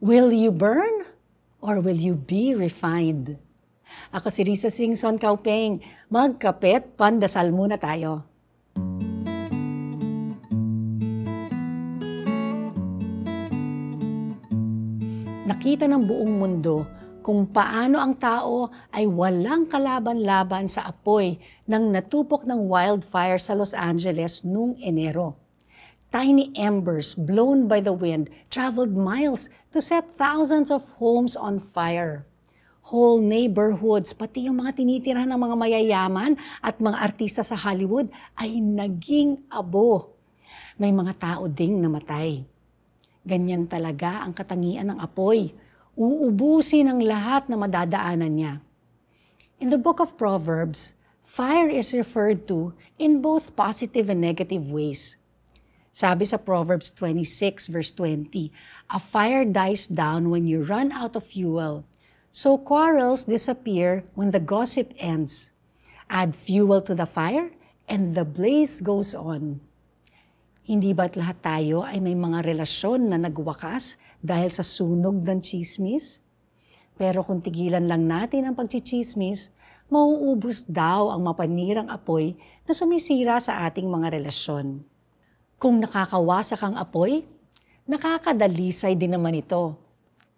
Will you burn or will you be refined? Ako si Risa Singson Kaupeng. Magkapet, pandasal muna tayo. Nakita ng buong mundo kung paano ang tao ay walang kalaban-laban sa apoy ng natupok ng wildfire sa Los Angeles noong Enero. Tiny embers blown by the wind traveled miles to set thousands of homes on fire. Whole neighborhoods, pati yung mga tinitirahan ng mga mayayaman at mga artista sa Hollywood ay naging abo. May mga tao ding namatay. Ganyan talaga ang katangian ng apoy. Uubusin ang lahat na madadaanan niya. In the book of Proverbs, fire is referred to in both positive and negative ways. Sabi sa Proverbs 26 verse 20, "A fire dies down when you run out of fuel. So quarrels disappear when the gossip ends. Add fuel to the fire and the blaze goes on." Hindi ba't lahat tayo ay may mga relasyon na nagwakas dahil sa sunog ng chismis? Pero kung tigilan lang natin ang pagchichismis, mauubos daw ang mapanirang apoy na sumisira sa ating mga relasyon. Kung nakakawasak ang apoy, nakakadalisay din naman ito.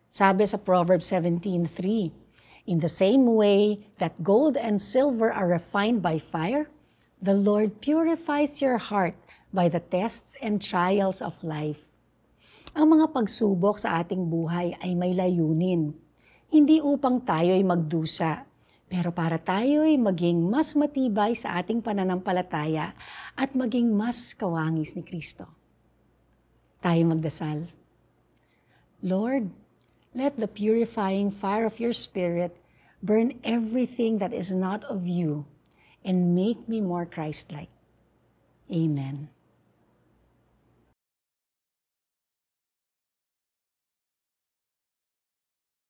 Sabi sa Proverbs 17:3, "In the same way that gold and silver are refined by fire, the Lord purifies your heart by the tests and trials of life." Ang mga pagsubok sa ating buhay ay may layunin. Hindi upang tayo'y magdusa, pero para tayo'y maging mas matibay sa ating pananampalataya at maging mas kawangis ni Kristo. Tayo magdasal. Lord, let the purifying fire of your Spirit burn everything that is not of you and make me more Christ-like. Amen.